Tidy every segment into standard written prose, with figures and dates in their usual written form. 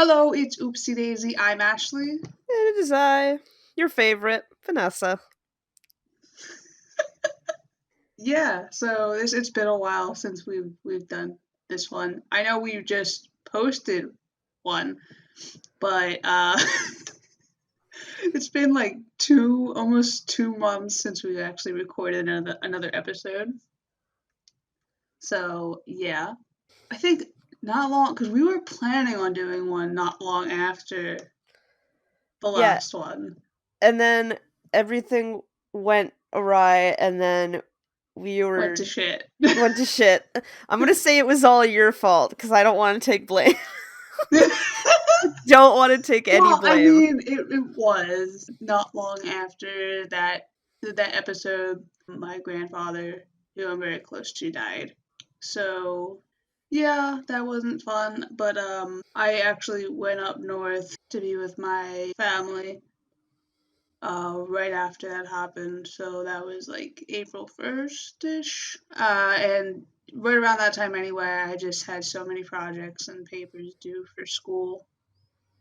Hello, it's Oopsy Daisy. I'm Ashley. And it is I, your favorite, Vanessa. Yeah, so it's been a while since we've done this one. I know we just posted one, but it's been like almost 2 months since we actually recorded another episode. So yeah, I think not long because we were planning on doing one not long after the Yeah, last one. and then everything went awry, and then we Went were to shit. went to shit. I'm gonna say it was all your fault because I don't want to take blame. Don't want to take any Well, I blame. mean, it was not long after that episode. My grandfather, who I'm very close to, died. So, yeah, that wasn't fun. But I actually went up north to be with my family. Right after that happened, so that was like April 1st ish. And right around that time, anyway, I just had so many projects and papers due for school.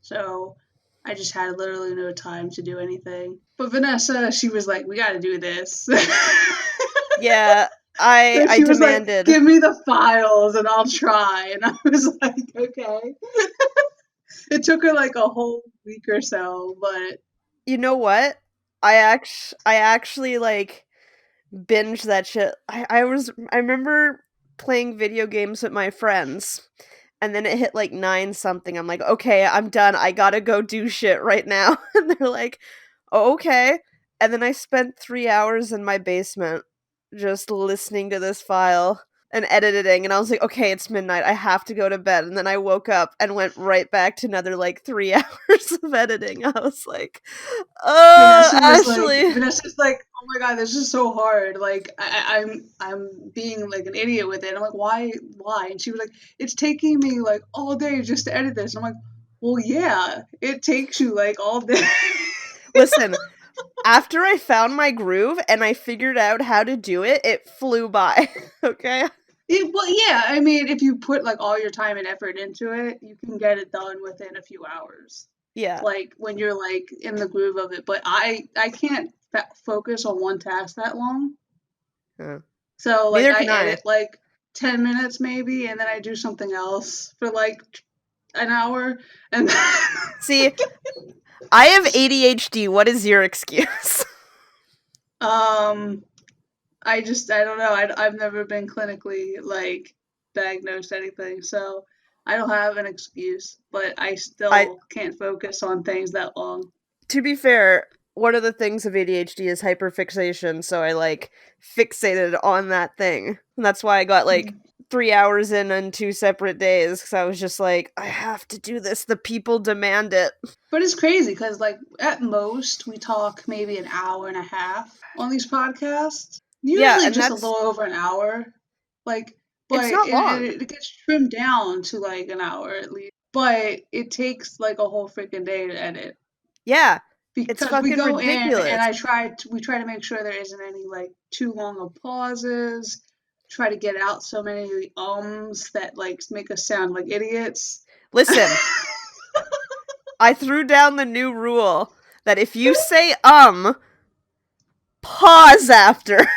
So I just had literally no time to do anything. But Vanessa, she was like, "We got to do this." Yeah, So I she was like, demanded. "Give me the files and I'll try." And I was like, "Okay." It took her like a whole week or so, but You know what? I actually like binged that shit. I remember playing video games with my friends. And then it hit like 9 something. I'm like, okay, I'm done. I gotta go do shit right now. And they're like, oh, okay. And then I spent 3 hours in my basement just listening to this file and editing. And I was like, okay, it's midnight. I have to go to bed. And then I woke up and went right back to another like 3 hours of editing. I was like, Ashley. Vanessa's like, "Oh my god, this is so hard. Like I'm being like an idiot with it." I'm like, why?" And she was like, "It's taking me like all day just to edit this." And I'm like, "Well, yeah, it takes you like all day." Listen, after I found my groove and I figured out how to do it, it flew by. Okay? Well, yeah, I mean, if you put like all your time and effort into it, you can get it done within a few hours. Yeah. Like when you're like in the groove of it, but I can't focus on one task that long. Huh. So like Neither I can I. edit like 10 minutes maybe and then I do something else for like an hour and See, I have ADHD. What is your excuse? um I don't know. I've never been clinically like diagnosed anything. So I don't have an excuse, but I I still can't focus on things that long. To be fair, one of the things of ADHD is hyperfixation, so I like fixated on that thing. And that's why I got like 3 hours in on 2 separate days because I was just like, I have to do this. The people demand it. But it's crazy because, like, at most we talk maybe an hour and a half on these podcasts. Yeah, Usually and just a little over an hour. Like, it's but not long. it gets trimmed down to like an hour at least. But it takes like a whole freaking day to edit Yeah, it's because we fucking go in and ridiculous. we try to make sure there isn't any like too long of pauses. Try to get out so many of the ums that like make us sound like idiots. Listen, I threw down the new rule that if you say pause after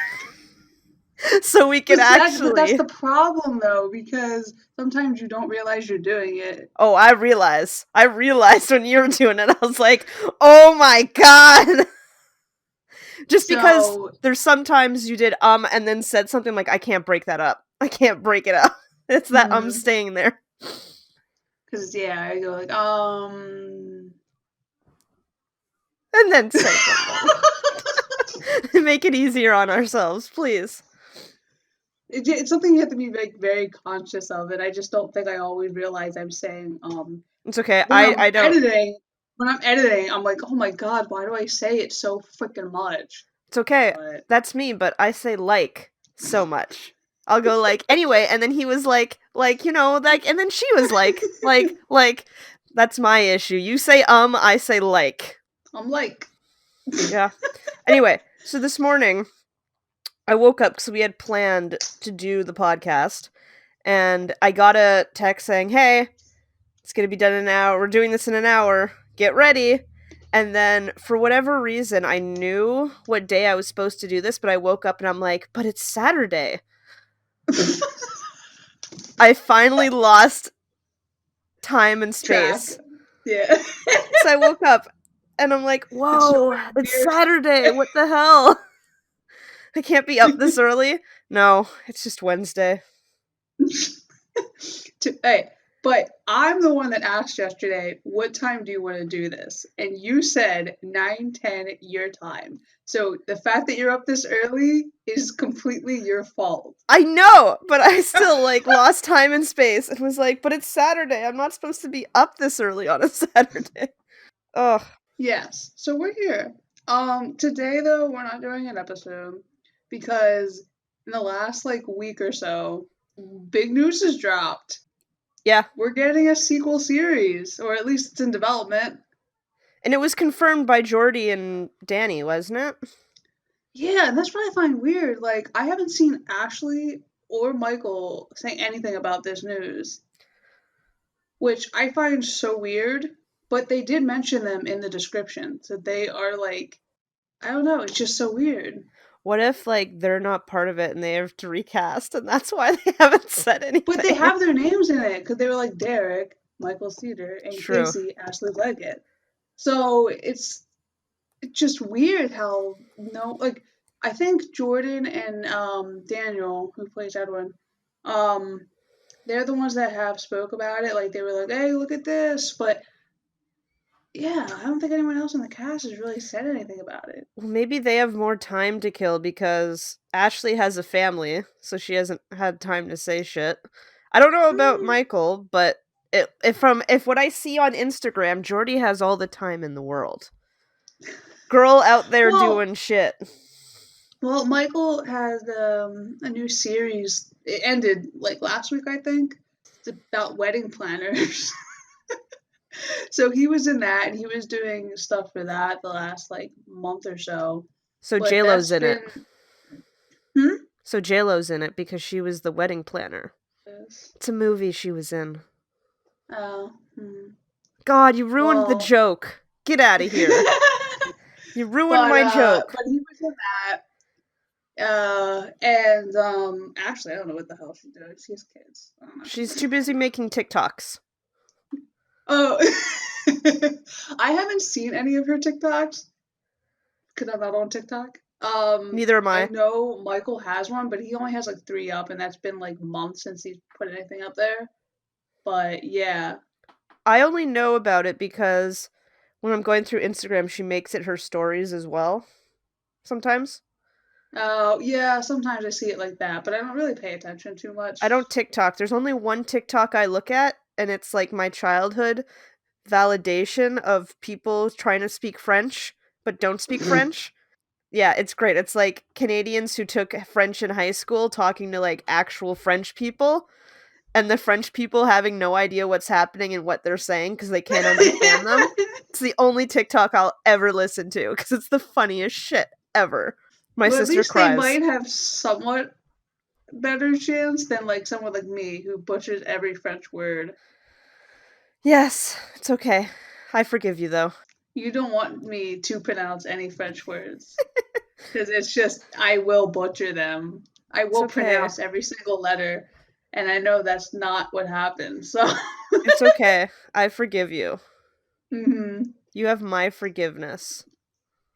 so we can But that's actually. the problem though, because sometimes you don't realize you're doing it. Oh, I realized when you were doing it. I was like, "Oh my god." Just because So, there's sometimes you did and then said something like I can't break that up. I can't break it up. It's that staying there. because yeah, I go like, And then say something. Make it easier on ourselves, please. It's something you have to be like very conscious of, and I just don't think I always realize I'm saying It's okay. when I'm I don't. editing. When I'm editing, I'm like, oh my god, why do I say it so freaking much? It's okay. But That's me, but I say like so much. I'll go like anyway, and then he was like and then she was like that's my issue. You say I say like. I'm like, Yeah. Anyway, so this morning I woke up because we had planned to do the podcast, and I got a text saying, "Hey, It's gonna be done in an hour. We're doing this in an hour. Get ready. And then, for whatever reason, I knew what day I was supposed to do this, but I woke up and I'm like, but it's Saturday. I finally lost time and Track. space. Yeah. So I woke up and I'm like, It's so whoa, it's weird. Saturday. What the hell? I can't be up this early. No, it's just Wednesday. Hey, but I'm the one that asked yesterday, what time do you want to do this? And you said 9:10 your time. So the fact that you're up this early is completely your fault. I know, but I still like lost time and space and was like, but it's Saturday. I'm not supposed to be up this early on a Saturday. Ugh. Yes. So we're here. Today though, we're not doing an episode because in the last like week or so, big news has dropped. Yeah. We're getting a sequel series, or at least it's in development. And it was confirmed by Jordy and Danny, wasn't it? Yeah, and that's what I find weird. Like, I haven't seen Ashley or Michael say anything about this news, which I find so weird. But they did mention them in the description, so they are like, I don't know, it's just so weird. What if like they're not part of it and they have to recast and that's why they haven't said But they anything? have their names in it because they were like Derek, Michael Cedar, and True. Casey, Ashley Leggett. So it's just weird how no like I think Jordan and Daniel, who plays Edwin, um, they're the ones that have spoke about it. Like they were like, "Hey, look at this," but yeah, I don't think anyone else in the cast has really said anything about it. Well, maybe they have more time to kill because Ashley has a family, so she hasn't had time to say shit. I don't know about Hmm. Michael, but if what I see on Instagram, Jordy has all the time in the world. Girl out there Well, doing shit. well, Michael has a new series. It ended like last week, I think. It's about wedding planners. So he was in that, and he was doing stuff for that the last like month or so. So But JLo's that's in it. been hmm? So JLo's in it because she was the wedding planner. Yes. It's a movie she was in. Oh, hmm. God, you ruined the Well, joke. Get out of here. You ruined my joke. but he was in that. And actually, I don't know what the hell she's doing. She has kids. I don't know. She's too busy making TikToks. Oh, I haven't seen any of her TikToks because I'm not on TikTok. Neither am I I. know Michael has one, but he only has like three up, and that's been like months since he's put anything up there. But yeah. I only know about it because when I'm going through Instagram, she makes it her stories as well. Sometimes. Oh, yeah, sometimes I see it like that, but I don't really pay attention too I much. don't TikTok. There's only one TikTok I look at, and it's like my childhood validation of people trying to speak French but don't speak French. Yeah, it's great. It's like Canadians who took French in high school talking to like actual French people, and the French people having no idea what's happening and what they're saying because they can't understand them. It's the only TikTok I'll ever listen to because it's the funniest shit ever. My Well, at sister least they cries. might have somewhat better chance than like someone like me who butchers every French word. Yes, it's okay. I forgive you though. You don't want me to pronounce any French words because it's just I will butcher them. I It's will okay. pronounce every single letter, and I know that's not what happened. So, It's okay. I forgive you. mhm. You have my forgiveness.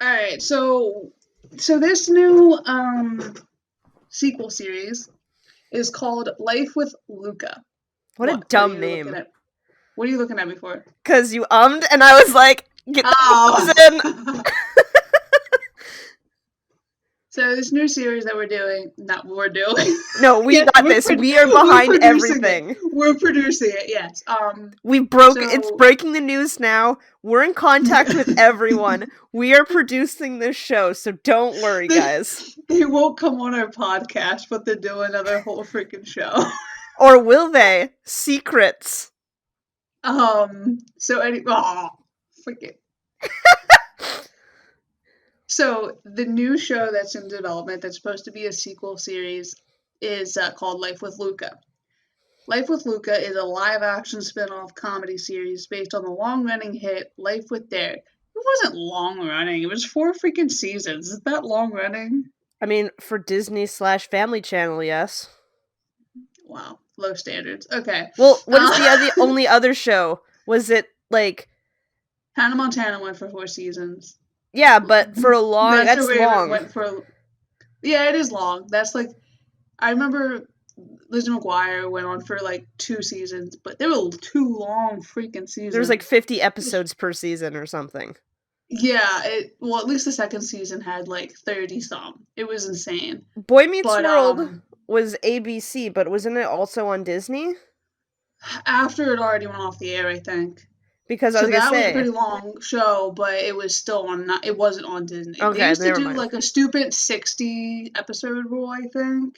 All right. So this new sequel series is called Life with Luca. What a What are dumb you looking name. at? What are you looking at me for? Cause you and I was like, get Oh. the in. So this new series that we're doing, not what we're doing. No, we Yes, got this. We are we're behind producing it. everything. We're producing it. Yes. It's So breaking the news now. We're in contact with everyone. We are producing this show, so don't worry, they guys. they won't come on our podcast, but they'll do another whole freaking show. Or will they? Secrets. So any oh, freaking. So the new show that's in development that's supposed to be a sequel series is called Life with Luca. Life with Luca is a live-action spin-off comedy series based on the long-running hit Life with Derek. It wasn't long-running. It was 4 freaking seasons. Is that long-running? I mean, for Disney/Family Channel, yes. Wow, low standards. Okay. Well, what is the Uh, only other show? Was it like Hannah Montana went for 4 seasons. yeah, but for a long That's a that's Raven long. went for. Yeah, it is long. That's like I remember Lizzie McGuire went on for like 2 seasons, but they were 2 long freaking There was like seasons. 50 episodes per season or something. Yeah, well at least the second season had like 30 some. It was insane. Boy Meets But World was ABC, but wasn't it also on Disney? after it already went off the air, I think. Because I So was gonna that was a say, pretty long show, but it was still on. Not, it wasn't on Disney. They okay, used to never do mind. like a stupid 60 episode rule, I think,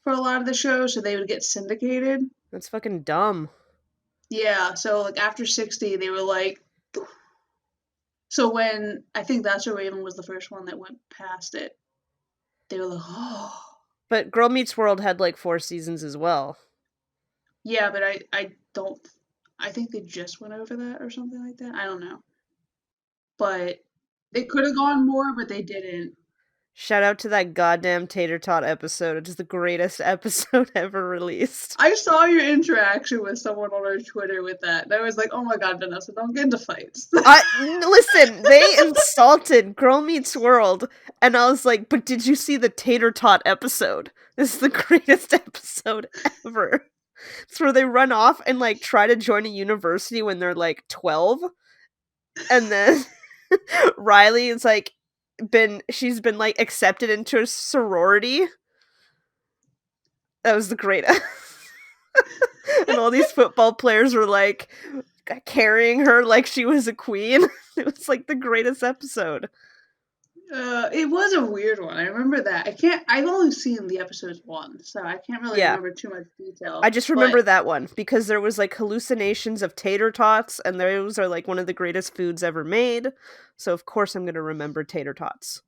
for a lot of the shows, so they would get syndicated. That's fucking dumb. Yeah, so like after 60, they were like. So when I think That's So Raven was the first one that went past it, they were like, oh. But Girl Meets World had like 4 seasons as well. Yeah, but I don't. I think they just went over that or something like that. I don't know. But they could have gone more, but they didn't. Shout out to that goddamn Tater Tot episode. It's the greatest episode ever released. I saw your interaction with someone on our Twitter with that, and I was like, "Oh my god, Vanessa, don't get into fights." Listen, they insulted Girl Meets World, and I was like, but did you see the Tater Tot episode? This is the greatest episode ever. It's where they run off and like try to join a university when they're like 12, and then Riley is like she's been like accepted into a sorority. That was the greatest. And all these football players were like carrying her like she was a queen. It was like the greatest episode. It was a weird one. I remember that. I can't. I've only seen the episodes once, so I can't really Yeah. remember too much detail. I just remember that one because there was like hallucinations of tater tots, and those are like one of the greatest foods ever made. So of course I'm gonna remember tater tots.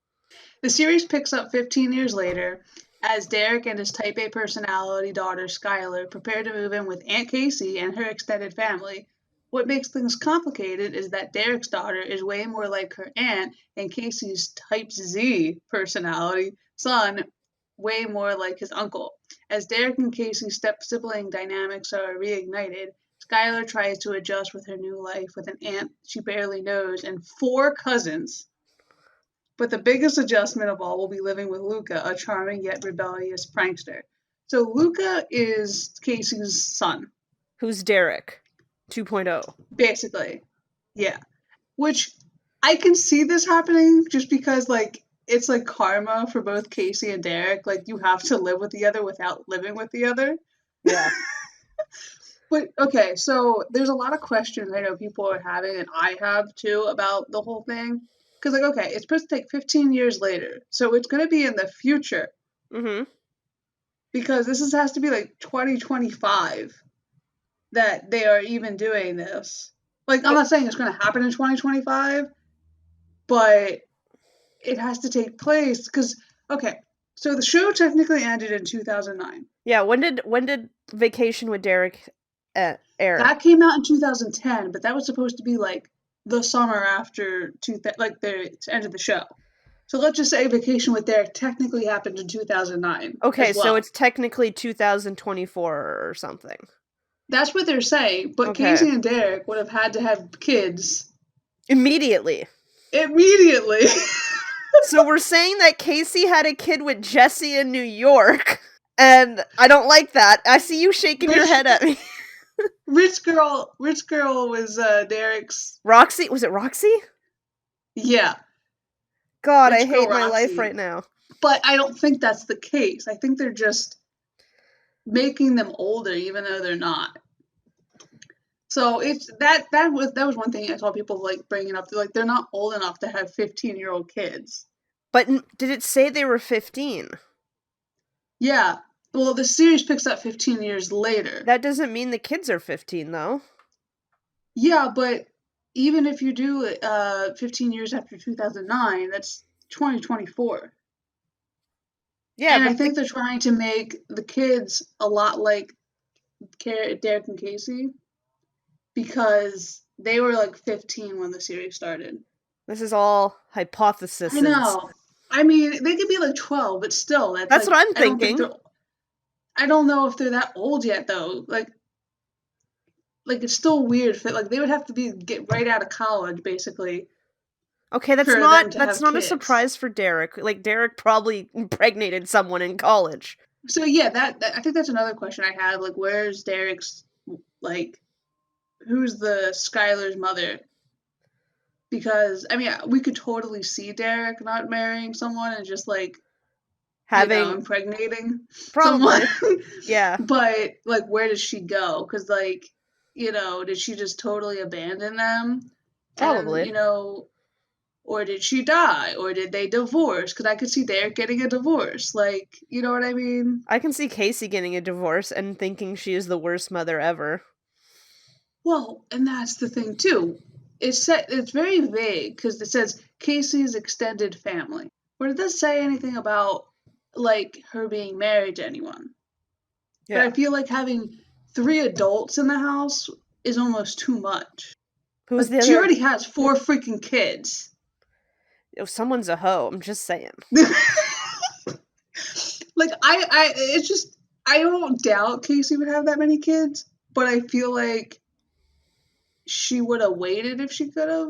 The series picks up 15 years later as Derek and his Type A personality daughter Skylar prepare to move in with Aunt Casey and her extended family. What makes things complicated is that Derek's daughter is way more like her aunt, and Casey's Type Z personality son way more like his uncle. As Derek and Casey's step sibling dynamics are reignited, Skylar tries to adjust with her new life with an aunt she barely knows and 4 cousins. But the biggest adjustment of all will be living with Luca, a charming yet rebellious prankster. So Luca is Casey's son, Who's Derek 2.0? basically. Yeah. Which I can see this happening just because like it's like karma for both Casey and Derek. Like you have to live with the other without living with the other. Yeah. But okay, so there's a lot of questions I know people are having, and I have too, about the whole thing. Because, like, okay, it's supposed to take 15 years later, so it's going to be in the future. Mm-hmm. Because has to be like 2025 that they are even doing this. Like, I'm not saying it's going to happen in 2025, but it has to take place. Because, okay, so the show technically ended in 2009. Yeah, when did Vacation with Derek air? That came out in 2010, but that was supposed to be like the summer after like the end of the show. So let's just say Vacation with Derek technically happened in 2009. Okay, as well. so it's technically 2024 or something. That's what they're saying, but Okay. Casey and Derek would have had to have kids Immediately. So we're saying that Casey had a kid with Jesse in New York, and I don't like that. I see you shaking your head at me. Rich girl was Derek's. Roxy? Was it Roxy? Yeah. God, Rich I hate my Roxy. life right now. But I don't think that's the case. I think they're just making them older, even though they're not. So it's that was one thing I saw people like bringing up. They're like they're not old enough to have 15-year-old kids. But did it say they were 15? Yeah. Well, the series picks up 15 years later. That doesn't mean the kids are 15, though. Yeah, but even if you do 15 years after 2009, that's 2024. Yeah, and I think they're trying to make the kids a lot like Derek and Casey because they were like 15 when the series started. This is all I hypotheses. know. I mean, they could be like 12, but still, that's That's like what I'm I don't think thinking. they're. I don't know if they're that old yet though. Like it's still weird. Like they would have to be get right out of college basically Okay, that's for not them to that's have not a kids. surprise for Derek. Like Derek probably impregnated someone in college. So yeah, that I think that's another question I had. Like, where's Derek's like who's the Skylar's mother? Because I mean, we could totally see Derek not marrying someone and just like Having impregnating someone. probably. Yeah, But like, where does she go? Because like, did she just totally abandon them? And probably. or did she die? Or did they divorce? Because I could see Derek getting a divorce. Like, you know what I mean? I can see Casey getting a divorce and thinking she is the worst mother ever. Well, and that's the thing too. It's very vague because it says Casey's extended family, but it doesn't say anything about like her being married to anyone. But Yeah. I feel like having three adults in the house is almost too much. Who's Like the she other? already has four freaking kids. Oh, someone's a hoe. I'm just saying. Like it's just I don't doubt Casey would have that many kids, but I feel like she would have waited if she could have,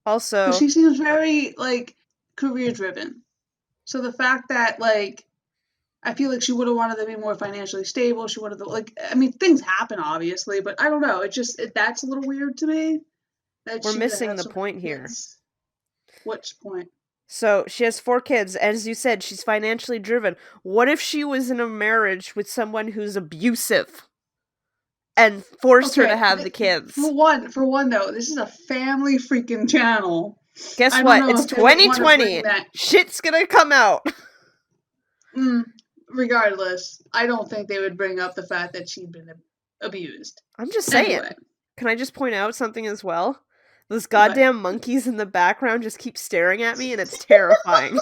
because Also, she seems very like career driven. So the fact that like I feel like she would have wanted to be more financially stable. She would have like I mean things happen obviously, but I don't know. That's a little weird to me that we're she would have missing had the so many point here. kids. What's the point? So she has 4 kids. As you said, she's financially driven. What if she was in a marriage with someone who's abusive and forced her to Okay, have the kids? for one though, this is a family freaking channel. Guess I don't what? know It's if they would want to bring 2020. that. Shit's gonna come out. Mm, regardless, I don't think they would bring up the fact that she'd been abused. I'm just saying. Anyway, Can I just point out something as well? Those what? goddamn monkeys in the background just keep staring at me and it's terrifying.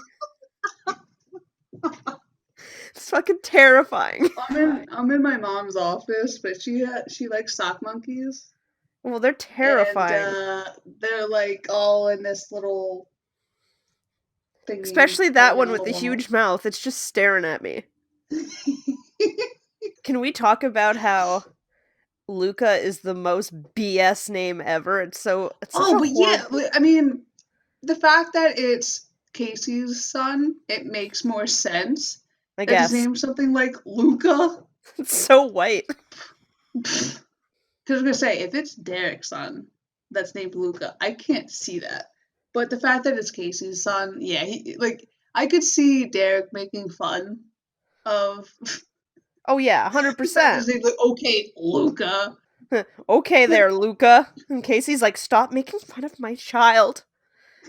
It's fucking terrifying. I'm in my mom's office, but she likes sock monkeys, Well, they're and terrifying. they're like all in this little thingy Especially that hanging one on with the the wall. huge mouth. It's just staring at me. Can we talk about how Luca is the most BS name ever? It's such Oh, a but yeah, horrible. I mean, the fact that it's Casey's son, it makes more sense. I That his guess. name's something like Luca. It's so white. Because I was gonna say, if it's Derek's son that's named Luca, I can't see that. But the fact that it's Casey's son, yeah, like I could see Derek making fun of Oh yeah, the fact that 100%. his name's like, okay, Luca. Okay Like, there, Luca. And Casey's like, stop making fun of my child.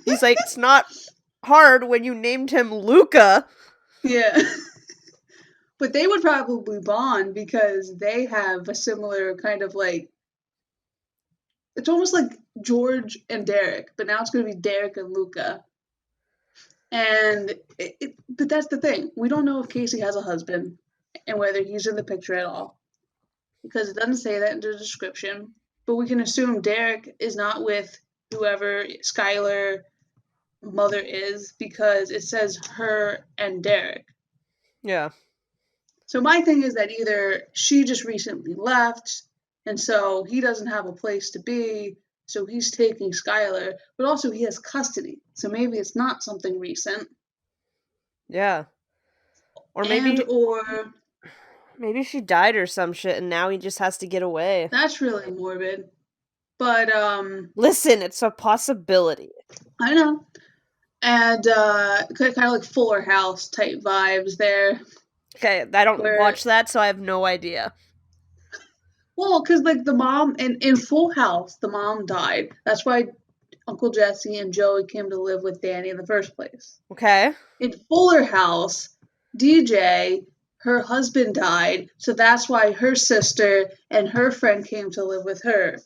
He's like, it's not hard when you named him Luca. yeah. But they would probably bond because they have a similar kind of like it's almost like George and Derek, but now it's going to be Derek and Luca. And but that's the thing. We don't know if Casey has a husband and whether he's in the picture at all because it doesn't say that in the description. But we can assume Derek is not with whoever Skylar mother is because it says her and Derek. Yeah. So my thing is that either she just recently left and so he doesn't have a place to be, so he's taking Skylar, but also he has custody. So maybe it's not something recent. Yeah. Or And maybe or maybe she died or some shit and now he just has to get away. that's really morbid. But Listen, it's a possibility. I know. And kind of like Fuller House type vibes there Okay, I don't where watch that, so I have no idea. well, because like the mom in Full House, the mom died. That's why Uncle Jesse and Joey came to live with Danny in the first place. Okay? In Fuller House, DJ, her husband died, so that's why her sister and her friend came to live with her.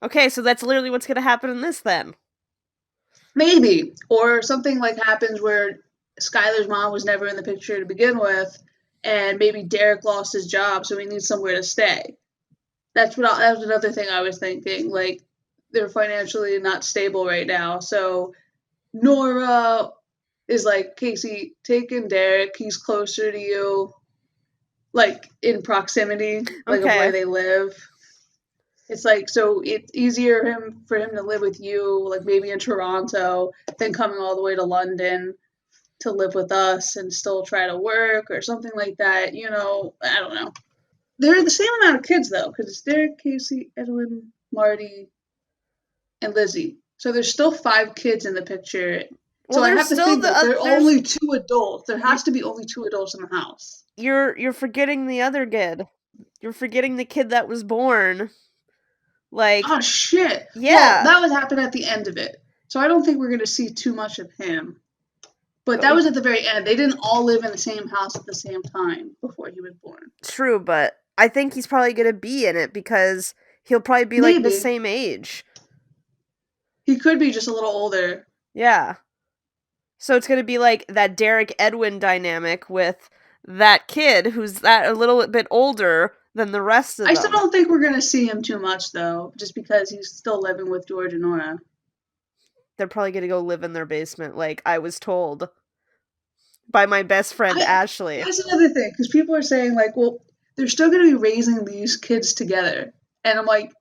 Okay, so that's literally what's gonna happen in this then. Maybe. Or something like happens where Skylar's mom was never in the picture to begin with, and maybe Derek lost his job, so he needs somewhere to stay. That was another thing I was thinking. Like, they're financially not stable right now, so Nora is like, Casey, take in Derek. He's closer to you, like in proximity, like of where Okay. they live. It's like, so it's easier for him to live with you, like maybe in Toronto, than coming all the way to London to live with us and still try to work or something like that. I don't know. They're the same amount of kids though, because it's Derek, Casey, Edwin, Marty, and Lizzie. So there's still 5 kids in the picture. Well, So I there's have to still think the like there are there's only 2 adults. There you, has to be only 2 adults in the house. you're forgetting the other kid. You're forgetting the kid that was born. Like, Oh shit. Well, yeah, that would happen at the end of it. So I don't think we're gonna see too much of him. But but that we was at the very end. They didn't all live in the same house at the same time before he was born. true, but I think he's probably gonna be in it because he'll probably be like the Maybe. same age. He could be just a little older. Yeah. So it's gonna be like that Derek Edwin dynamic with that kid who's that a little bit older than the rest of I still them. don't think we're gonna see him too much though, just because he's still living with George and Nora. They're probably gonna go live in their basement, like I was told by my best friend I Ashley. That's another thing, because people are saying like, well, they're still gonna be raising these kids together. And I'm like,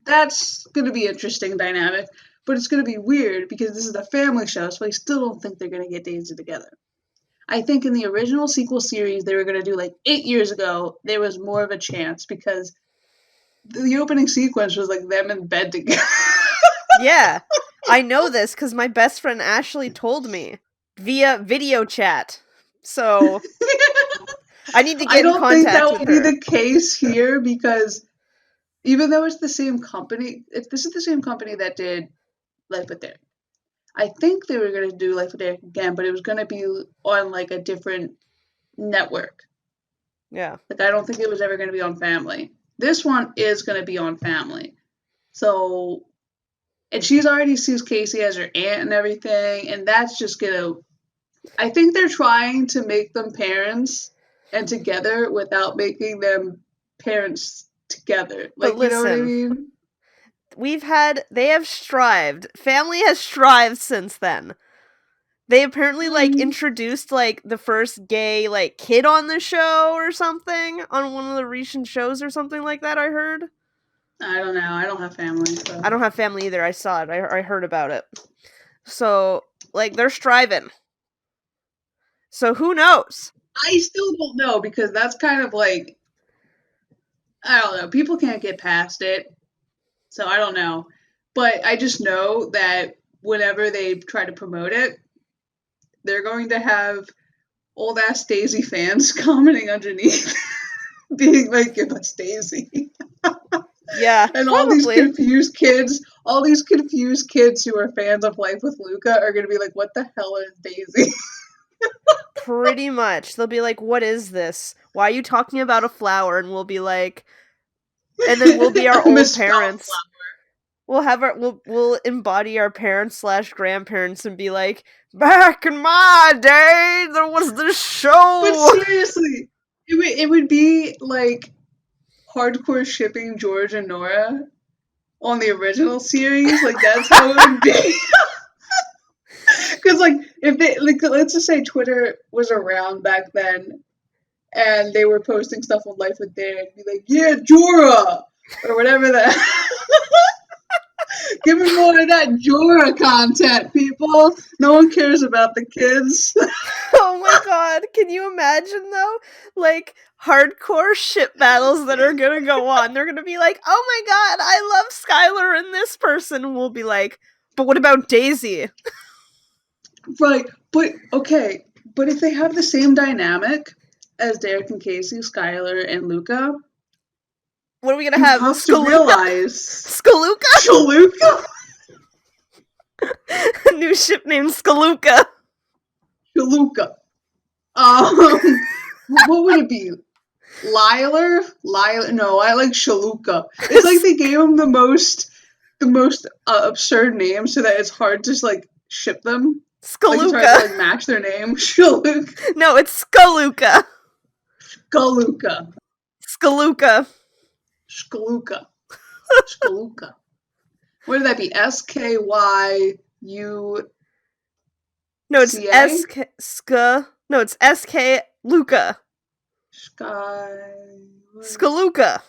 that's gonna be interesting dynamic, but it's gonna be weird because this is a family show, so I still don't think they're gonna get Daisy together. I think in the original sequel series they were gonna do like 8 years ago, there was more of a chance because the opening sequence was like them in bed together. Yeah, I know this because my best friend Ashley told me via video chat. So I need to I get in don't think contact that with will be her. the case here because even though it's the same company, if this is the same company that did Life with Derek, I think they were going to do Life with Derek again, but it was going to be on like a different network. Yeah. Like, I don't think it was ever going to be on Family. This one is going to be on Family. So, and she's already sees Casey as her aunt and everything, and that's just going to. I think they're trying to make them parents and together without making them parents together. But Like, you know what I listen, mean? they have strived. Family has strived since then. They apparently like Mm, introduced like the first gay like kid on the show or something on one of the recent shows or something like that. I heard. I don't know. I don't have family, I so. don't have family either. I saw it. I heard about it. So like they're striving. So who knows? I still don't know because that's kind of like, I don't know. People can't get past it, so I don't know. But I just know that whenever they try to promote it, they're going to have old ass Daisy fans commenting underneath, being like, "Give us Daisy." Yeah, And probably. all these confused kids who are fans of Life with Luca are going to be like, "What the hell is Daisy?" Pretty much. They'll be like, "What is this? Why are you talking about a flower?" And we'll be like, and then we'll be our A old misspelled parents. We'll embody our parents slash grandparents and be like, back in my day, there was this But show. seriously, it would be like hardcore shipping George and Nora on the original series. Like, that's how it would be. Because like, if they like, let's just say Twitter was around back then, and they were posting stuff on Life with Derek, be like, "Yeah, Jorah," or whatever that. Give me more of that Jorah content, people. No one cares about the kids. Oh my god, can you imagine though? Like hardcore ship battles that are gonna go on. They're gonna be like, oh my god, I love Skylar and this person. And we'll be like, but what about Daisy? Right, but okay, but if they have the same dynamic as Derek and Casey, Skylar and Luca, What are we gonna you have? have to Skaluka? realize Skaluka? Chaluka, A new ship named Skaluka. Chaluka. What would it be? Lilar? No, I like Shaluka. It's like they gave him the most absurd name so that it's hard to like ship them. Like it's hard to Skaluka. like match their name. Shaluk. No, it's Skaluka. Skaluka. Skaluka. Skaluka. Skaluka. What did that be? SKYUCA? No, it's SK Luca. Sky. Skaluka.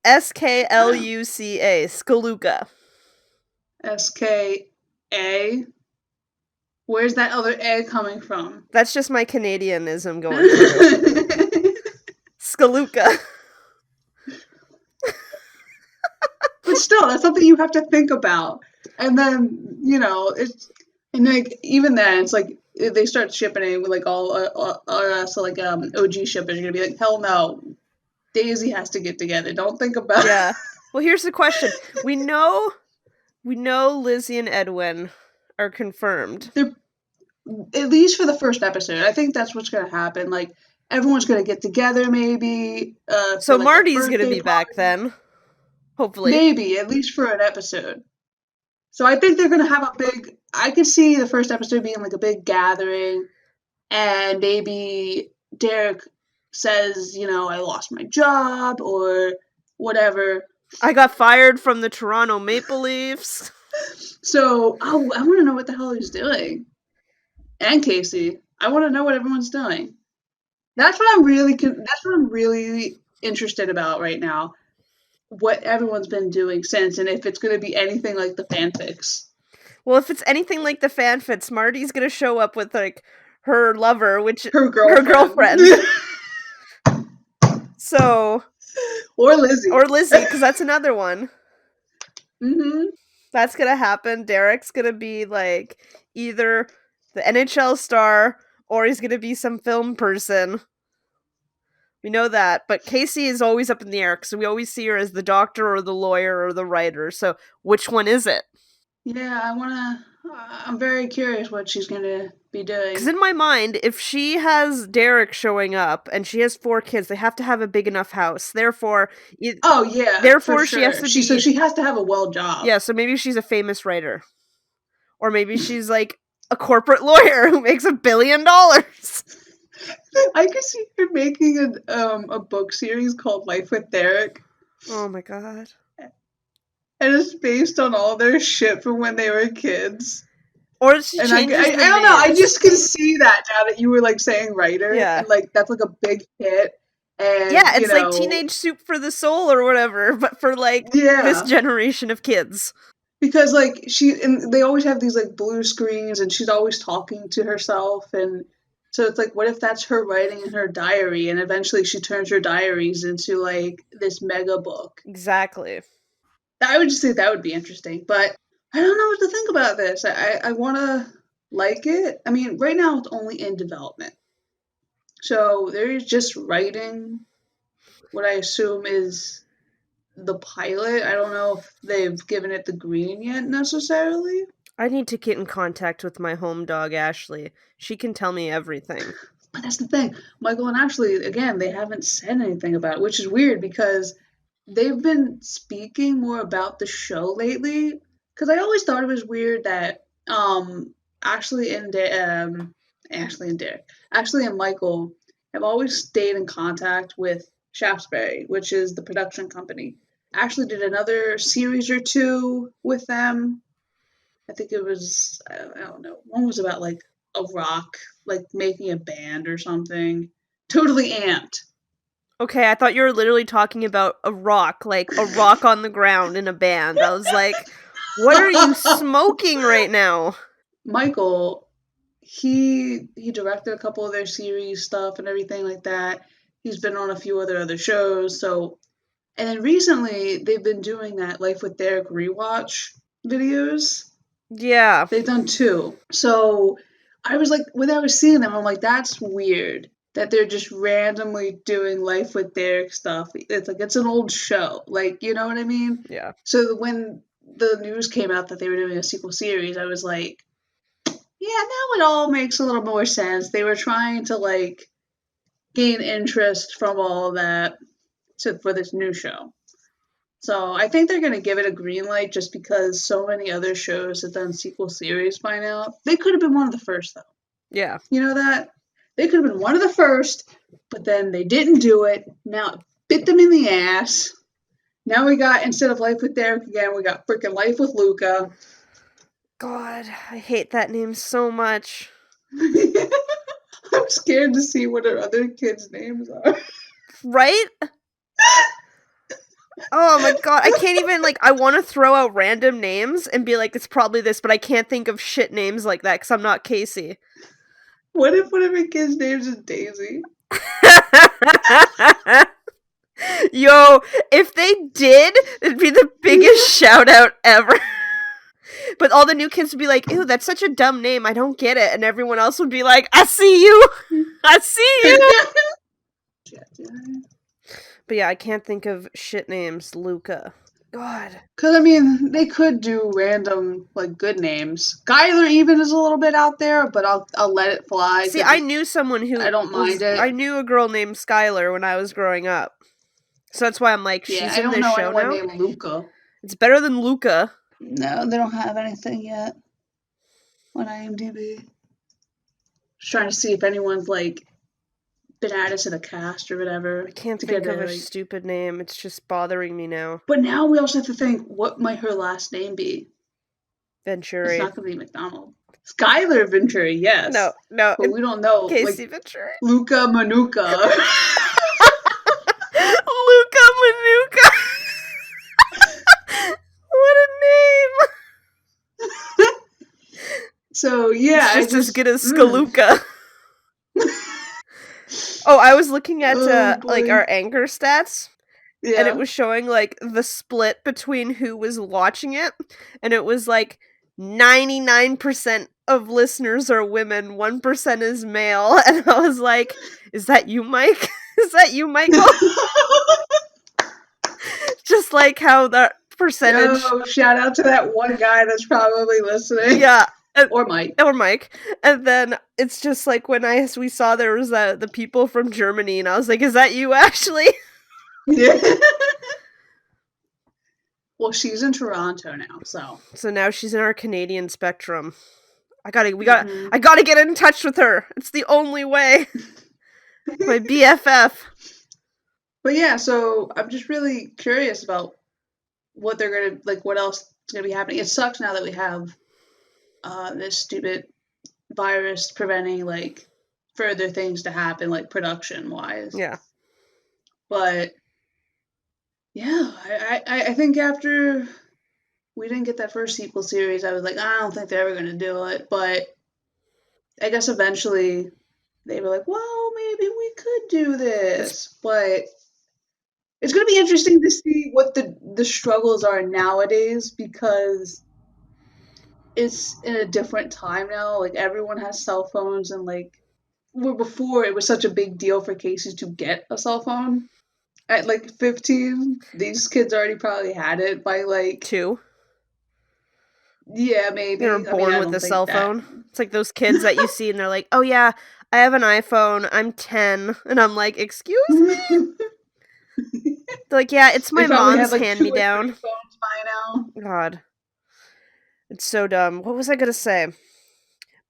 SKLUCA. Skaluka. SKA. Where's that other A coming from? That's just my Canadianism going through. Skaluka. But still, that's something you have to think about. And then, it's, and like, even then, it's like, if they start shipping it with like so like OG shippers are gonna be like, hell no, Daisy has to get together. Don't think about. Yeah. Well, here's the question. We know Lizzie and Edwin are confirmed. They're, at least for the first episode. I think that's what's gonna happen. Like, everyone's gonna get together, maybe. So for like Marty's gonna be back then. Hopefully. Maybe, at least for an episode. So I think they're gonna have a big. I could see the first episode being like a big gathering, and maybe Derek says, I lost my job or whatever. I got fired from the Toronto Maple Leafs. So I want to know what the hell he's doing. And Casey, I want to know what everyone's doing. That's what I'm really interested about right now. What everyone's been doing since, and if it's going to be anything like the fanfics. Well, if it's anything like the fanfics, Marty's going to show up with like her lover, which her girlfriend. So, or Lizzie, because that's another one. Mm-hmm. That's gonna happen. Derek's gonna be like either the NHL star or he's gonna be some film person. We know that, but Casey is always up in the air because we always see her as the doctor or the lawyer or the writer. So, which one is it? Yeah, I'm very curious what she's gonna be doing. Because in my mind, if she has Derek showing up and she has 4 kids, they have to have a big enough house. Therefore, therefore she has to be. So she has to have a well job. Yeah, so maybe she's a famous writer, or maybe she's like a corporate lawyer who makes $1 billion. I could see her making a book series called Life with Derek. Oh my god. And it's based on all their shit from when they were kids. Or she changes I don't know, I just can see that now that you were like saying writer. Yeah. And like that's like a big hit. And yeah, it's like Teenage Soup for the Soul or whatever, but for like this generation of kids. Because like they always have these like blue screens and she's always talking to herself, and so it's like, what if that's her writing in her diary and eventually she turns her diaries into like this mega book? Exactly. I would just say that would be interesting, but I don't know what to think about this. I want to like it. I mean, right now it's only in development. So they're just writing what I assume is the pilot. I don't know if they've given it the green yet necessarily. I need to get in contact with my home dog, Ashley. She can tell me everything. But that's the thing. Michael and Ashley, again, they haven't said anything about it, which is weird because they've been speaking more about the show lately. Because I always thought it was weird that Ashley and Michael have always stayed in contact with Shaftesbury, which is the production company. Ashley did another series or 2 with them. I think it was, I don't know, one was about like a rock, like making a band or something. Totally amped. Okay, I thought you were literally talking about a rock, like a rock on the ground in a band. I was like, what are you smoking right now? Michael, he directed a couple of their series stuff and everything like that. He's been on a few other shows. So, and then recently they've been doing that Life with Derek rewatch videos. Yeah. They've done 2. So I was like, when I was seeing them, I'm like, that's weird that they're just randomly doing Life with Derek stuff. It's like, it's an old show. Like, you know what I mean? Yeah. So when the news came out that they were doing a sequel series, I was like, yeah, now it all makes a little more sense. They were trying to like gain interest from all of that for this new show. So I think they're going to give it a green light just because so many other shows have done sequel series by now. They could have been one of the first, though. Yeah. You know that? They could have been one of the first, but then they didn't do it. Now it bit them in the ass. Now we got, instead of Life with Derek again, we got freaking Life with Luca. God, I hate that name so much. I'm scared to see what our other kids' names are. Right? Oh my god, I can't even, like, I want to throw out random names and be like, it's probably this, but I can't think of shit names like that because I'm not Casey. What if one of our kids' names is Daisy? Yo, if they did, it'd be the biggest shout out ever. But all the new kids would be like, ew, that's such a dumb name, I don't get it. And everyone else would be like, I see you! I see you! But yeah, I can't think of shit names. Luca. God. Because, I mean, they could do random, like, good names. Skylar even is a little bit out there, but I'll let it fly. See, I knew someone who I don't mind it. I knew a girl named Skylar when I was growing up. So that's why I'm like, she's in this show now? I don't know anyone named Luca. It's better than Luca. No, they don't have anything yet on IMDb. Just trying to see if anyone's, like, been added to the cast or whatever. I can't think of a stupid name. It's just bothering me now. But now we also have to think, what might her last name be? Venturi. It's not going to be McDonald. Skylar Venturi, yes. No. But we don't know. Casey Venturi. Luca Manuka. Luca Manuka. What a name. So, yeah. It's just as good as Skaluka. Oh, I was looking at like our Anchor stats. Yeah. And it was showing like the split between who was watching it. And it was like 99% of listeners are women, 1% is male. And I was like, is that you, Mike? Is that you, Michael? Just like how that percentage. Yo, shout out to that one guy that's probably listening. Yeah. Or Mike. And then it's just like when we saw there was the people from Germany, and I was like, is that you, Ashley? Yeah. Well, she's in Toronto now, so. So now she's in our Canadian spectrum. I gotta get in touch with her. It's the only way. My BFF. But yeah, so I'm just really curious about what they're gonna, like, what else is gonna be happening. It sucks now that we have this stupid virus preventing, like, further things to happen, like, production-wise. Yeah. But, yeah, I think after we didn't get that first sequel series, I was like, I don't think they're ever going to do it. But I guess eventually they were like, well, maybe we could do this. But it's going to be interesting to see what the struggles are nowadays, because it's in a different time now. Like, everyone has cell phones, and, like, where before it was such a big deal for Casey to get a cell phone. At, like, 15, these kids already probably had it by, like... 2? Yeah, maybe. They were born with a cell phone. It's like those kids that you see and they're like, oh yeah, I have an iPhone, I'm 10. And I'm like, excuse me? They're like, yeah, it's my mom's hand-me-down. Phones by now. God. It's so dumb. What was I gonna say?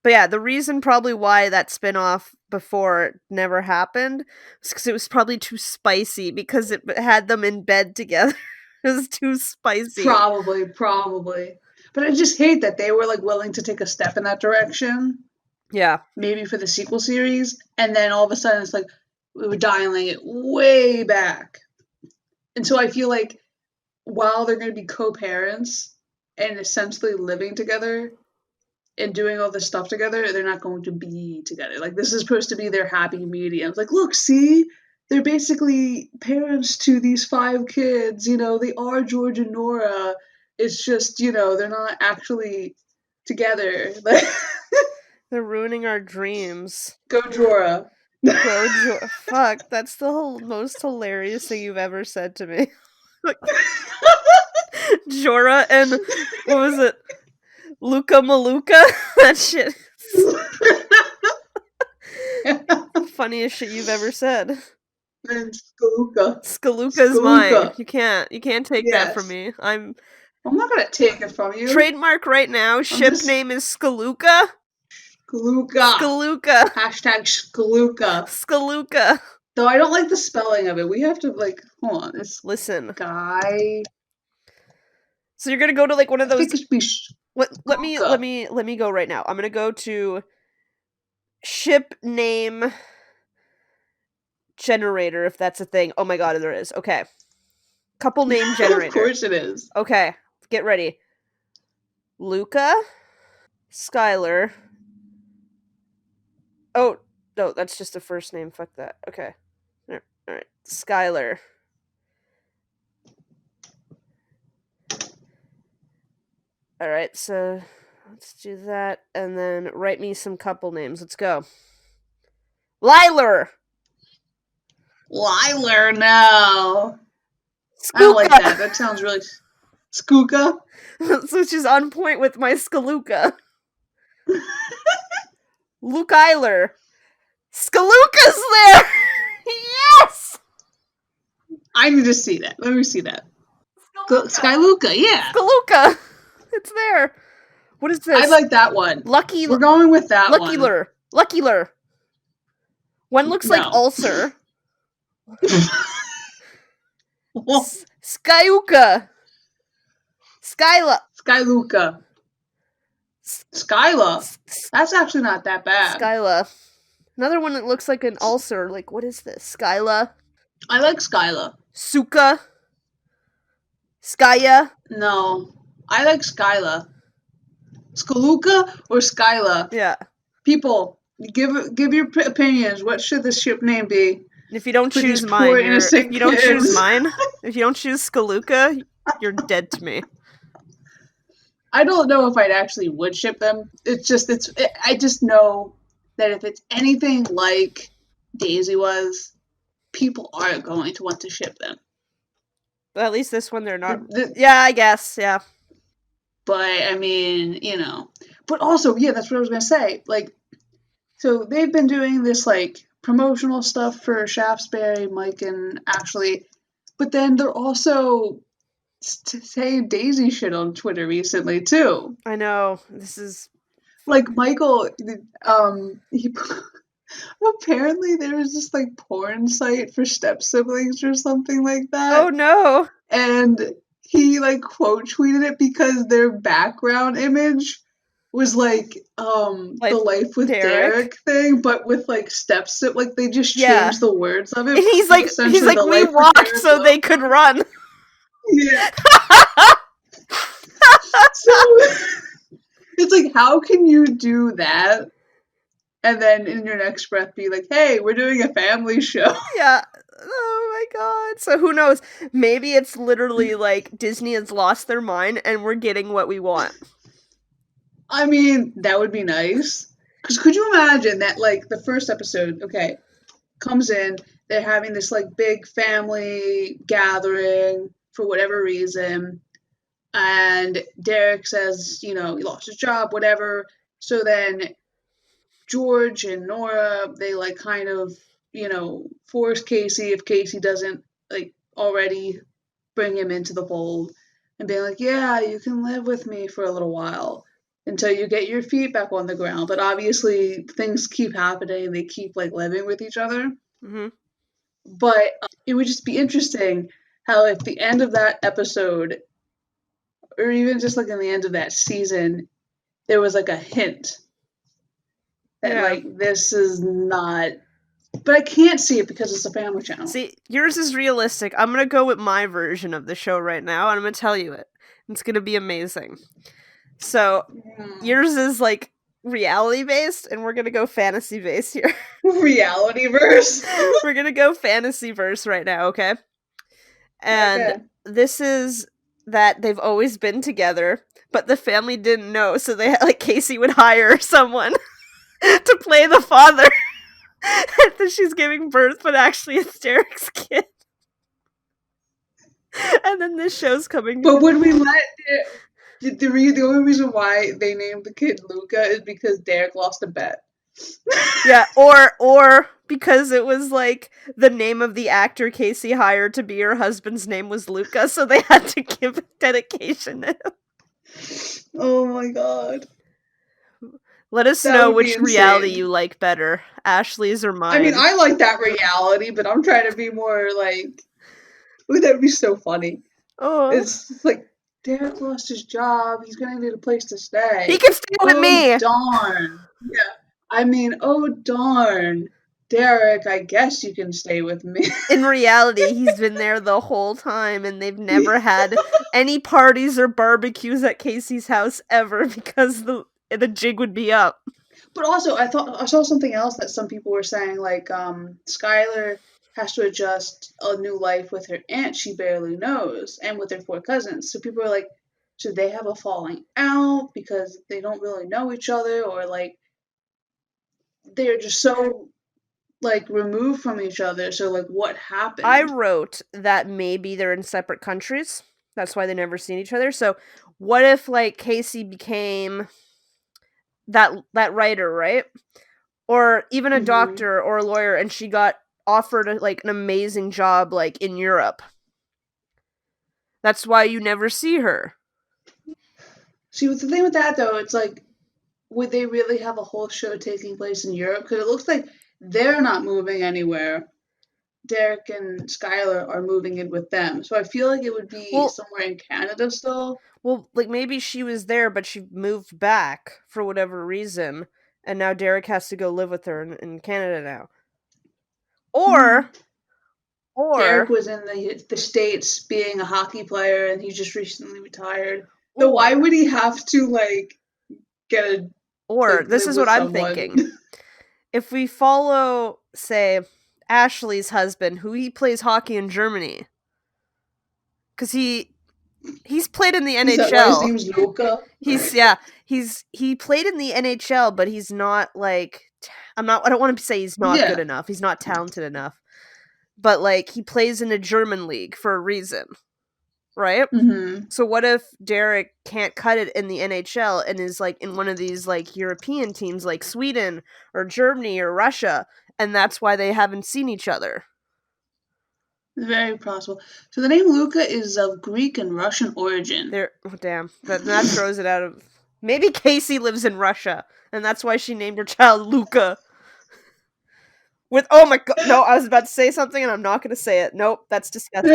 But yeah, the reason probably why that spin-off before never happened was because it was probably too spicy, because it had them in bed together. It was too spicy. Probably. But I just hate that they were, like, willing to take a step in that direction. Yeah. Maybe for the sequel series. And then all of a sudden it's like, we were dialing it way back. And so I feel like while they're going to be co-parents and essentially living together and doing all this stuff together, they're not going to be together. Like, this is supposed to be their happy medium. It's like, look, see? They're basically parents to these 5 kids. You know, they are George and Nora. It's just, you know, they're not actually together. They're ruining our dreams. Go Jorah. Fuck, that's the most hilarious thing you've ever said to me. Jorah and, what was it? Luca Maluka? That shit. Funniest shit you've ever said. And Skaluka. Skaluka's mine. You can't take that from me. I'm not gonna take it from you. Trademark right now. Ship name is Skaluka. Skaluka. Skaluka. Hashtag Skaluka. Skaluka. Though I don't like the spelling of it. We have to, like, hold on. It's Listen. Sky. So you're gonna go to like one of I those. think it should be Let me go right now. I'm gonna go to ship name generator, if that's a thing. Oh my god, there is. Okay. Couple name generator. Of course it is. Okay, get ready. Luca, Skylar. Oh, no, that's just a first name. Fuck that. Okay. Alright. Skylar. Alright, so let's do that. And then write me some couple names. Let's go. Liler! Liler, no. Skooka! I don't like that. That sounds really... Skooka? So she's on point with my Skaluka. Luke Eiler. Skaluka's there! Yes! I need to see that. Let me see that. Skyluka, yeah. Skaluka! It's there. What is this? I like that one. Lucky. We're going with that Luckyler. one. Luckyler. One looks like ulcer. Skyuka. Skyla. Skyluka. Skyla. That's actually not that bad. Skyla. Another one that looks like an ulcer. Like, what is this? Skyla. I like Skyla. Suka. Skya. No. I like Skyla. Skaluka or Skyla? Yeah. People, give your opinions. What should the ship name be? If you don't choose mine, if you don't choose Skaluka, you're dead to me. I don't know if I'd actually would ship them. I just know that if it's anything like Daisy was, people are going to want to ship them. But at least this one, they're not. Yeah, I guess, yeah. But, I mean, But also, yeah, that's what I was going to say. Like, so they've been doing this, like, promotional stuff for Shaftesbury, Mike, and Ashley. But then they're also saying Daisy shit on Twitter recently, too. I know. This is... Like, Michael, he... Apparently there was this, like, porn site for step-siblings or something like that. Oh, no! And he, like, quote tweeted it because their background image was, like the Life with Derek thing, but with, like, like, they just changed the words of it. And he's like, we walked so they could run. Yeah. So, it's like, how can you do that? And then in your next breath be like, hey, we're doing a family show. Yeah. Oh my god. So who knows? Maybe it's literally like Disney has lost their mind and we're getting what we want. I mean, that would be nice. Because could you imagine that, like, the first episode, okay, comes in, they're having this, like, big family gathering for whatever reason, and Derek says, he lost his job, whatever. So then George and Nora, they, like, kind of, force Casey if Casey doesn't, like, already bring him into the fold, and be like, yeah, you can live with me for a little while until you get your feet back on the ground. But obviously things keep happening. They keep, like, living with each other. Mm-hmm. But it would just be interesting how at the end of that episode, or even just like in the end of that season, there was like a hint that like this is not. But I can't see it because it's a family channel. See, yours is realistic. I'm gonna go with my version of the show right now, and I'm gonna tell you it. It's gonna be amazing. So yours is like reality based, and we're gonna go fantasy based here. Reality verse. We're gonna go fantasy verse right now, okay? And this is that they've always been together, but the family didn't know, so they like Casey would hire someone to play the father that she's giving birth, but actually it's Derek's kid. And then this show's coming. But would we let the only reason why they named the kid Luca is because Derek lost a bet. Yeah, or because it was like the name of the actor Casey hired to be her husband's name was Luca, so they had to give dedication to him. Oh my god. Let us That know would be which reality insane. you like better, Ashley's or I mean, mine. I like that reality, but I'm trying to be more like, ooh, that would be so funny. Oh, It's like Derek lost his job. He's gonna need a place to he stay. can stay with Oh me. darn. Yeah. I mean, oh darn. Derek, I guess you can stay with me. In reality, he's been there the whole time, and they've never had any parties or barbecues at Casey's house ever because the jig would be up. But also, I saw something else that some people were saying, like Skylar has to adjust a new life with her aunt she barely knows, and with her four cousins. So people are like, should they have a falling out because they don't really know each other, or like they're just so like removed from each other? So like, what I happened? wrote that maybe they're in separate countries. That's why they never seen each other. So, what if like Casey became that writer, right? Or even a Hmm. doctor or a lawyer, and she got offered like an amazing job like in Europe. That's why you never see her. See, with the thing with that though, it's like, would they really have a whole show taking place in Europe? Because it looks like they're not moving anywhere. Derek and Skylar are moving in with them. So I feel like it would be Well, somewhere in Canada still. like maybe she was there, but she moved back for whatever reason, and now Derek has to go live with her in Canada now. Hmm. Or, Derek or, was in the States being a hockey player and he just recently retired. So why or, would he have to like get a or, like this live is what with I'm someone? thinking. If we follow, say, Ashley's husband, who he plays hockey in Germany, because he's played in the Is that why his NHL. name's Luca? He's yeah, he played in the NHL, but he's not like I don't want to say he's not good Yeah. enough. He's not talented enough. But like he plays in a German league for a reason, right? Hmm. So what if Derek can't cut it in the NHL and is like in one of these like European teams like Sweden or Germany or Russia, and that's why they haven't seen each other? Very possible. So the name Luca is of Greek and Russian origin. There, oh, damn, that throws it out of. Maybe Casey lives in Russia, and that's why she named her child Luca. With oh my god, no, I was about to say something and I'm not going to say it. Nope, that's disgusting.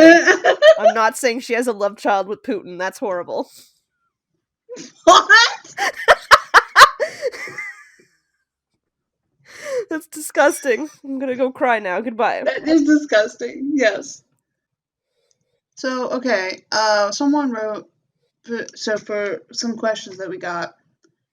I'm not saying she has a love child with Putin. That's horrible. What? That's disgusting. I'm gonna go cry now. Goodbye. That is disgusting. Yes. So okay, someone wrote. So for some questions that we got,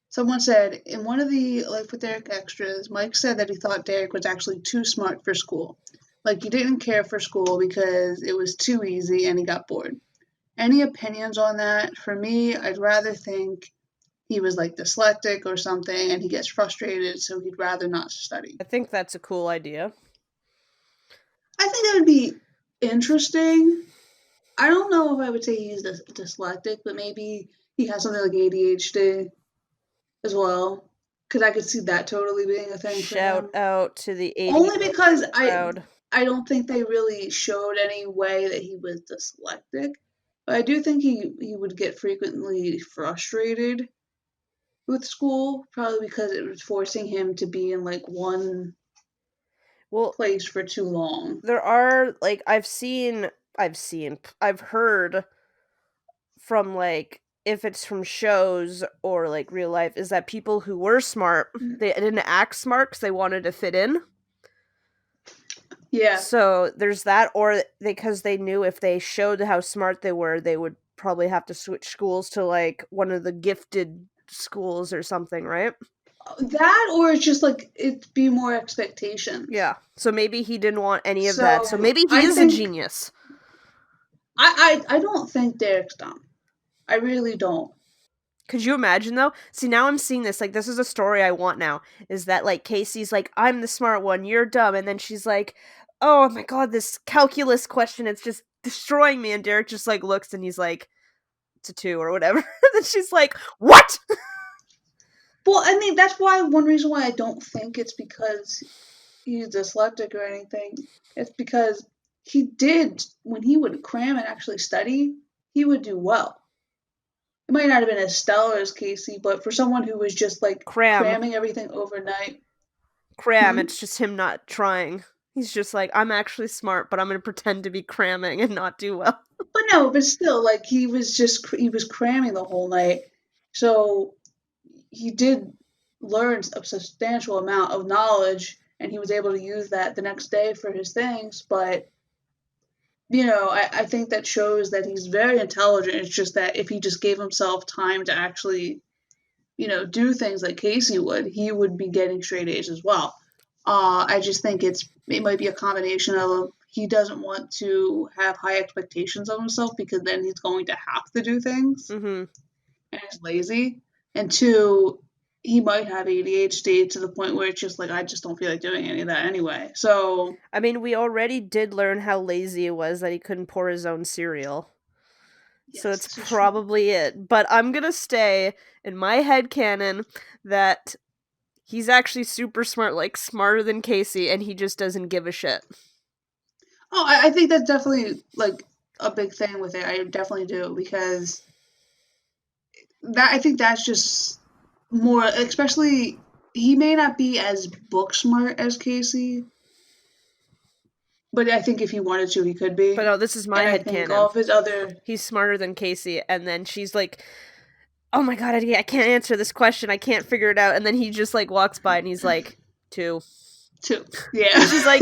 someone said in one of the Life with Derek extras, Mike said that he thought Derek was actually too smart for school. Like he didn't care for school because it was too easy and he got bored. Any opinions on that? For me, I'd rather think he was like dyslexic or something and he gets frustrated, so he'd rather not study. I think that's a cool idea. I think that would be interesting. I don't know if I would say he's dyslexic, but maybe he has something like ADHD as well, because I could see that totally being a thing for Shout him. out to the Only 80 because crowd. I don't think they really showed any way that he was dyslexic, but I do think he would get frequently frustrated with school, probably because it was forcing him to be in like one Well, place for too long. there are like I've heard from like if it's from shows or like real life is that people who were smart, they didn't act smart cuz they wanted to fit in. Yeah. So there's that, or because they knew if they showed how smart they were, they would probably have to switch schools to like one of the gifted schools or something, right? That or it's just like it'd be more expectations. Yeah. So maybe he didn't want any of that. So So maybe he I is a think genius. I don't think Derek's dumb. I really don't. Could you imagine though? See, now I'm seeing this. Like, this is a story I want now. Is that like Casey's like, I'm the smart one, you're dumb. And then she's like, oh my god, this calculus question, it's just destroying me. And Derek just like looks and he's like, it's a two or whatever. And then she's like, what? Well, I mean that's why one reason why I don't think it's because he's dyslexic or anything. It's because he did when he would cram and actually study, he would do well. it might not have been as stellar as Casey, but for someone who was just like Cram. cramming everything overnight. Cram, Hmm? it's just him not trying. He's just like, I'm actually smart, but I'm gonna pretend to be cramming and not do well. But no, but still, like he was cramming the whole night, so he did learn a substantial amount of knowledge, and he was able to use that the next day for his things. But I think that shows that he's very intelligent. It's just that if he just gave himself time to actually, do things like Casey would, he would be getting straight A's as well. I just think it might be a combination of he doesn't want to have high expectations of himself because then he's going to have to do things Mm-hmm. and he's lazy. And two, he might have ADHD to the point where it's just like I just don't feel like doing any of that anyway. So I mean, we already did learn how lazy it was that he couldn't pour his own cereal. So yes, that's this is true. probably it. But I'm gonna stay in my head canon that he's actually super smart, like smarter than Casey, and he just doesn't give a shit. Oh, I think that's definitely like a big thing with it. I definitely do because that I think that's just more, especially he may not be as book smart as Casey, but I think if he wanted to, he could But be. no, this is my And I head think all canon. of his other He's smarter than Casey, and then she's like, "Oh my god, I can't answer this question. I can't figure it out." And then he just like walks by and he's like, "2." two, yeah. And she's like,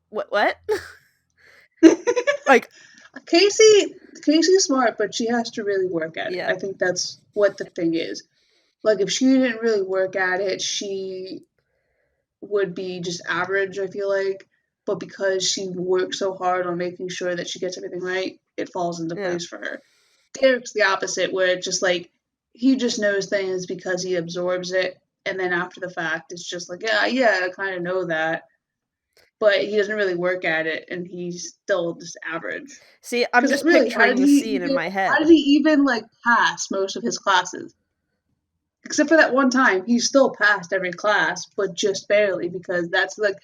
What? Like, Casey's smart, but she has to really work at it. yeah. I think that's what the thing is. Like if she didn't really work at it, she would be just average, I feel like. But because she works so hard on making sure that she gets everything right, it falls into Yeah. place for her. Derek's the opposite, where it's just like he just knows things because he absorbs it, and then after the fact, it's just like, yeah, I kind of know that, but he doesn't really work at it, and he's still just average. See, I'm Because just really, picturing the scene in my how did head. he even like pass most of his classes? Except for that one time, he still passed every class, but just barely because that's what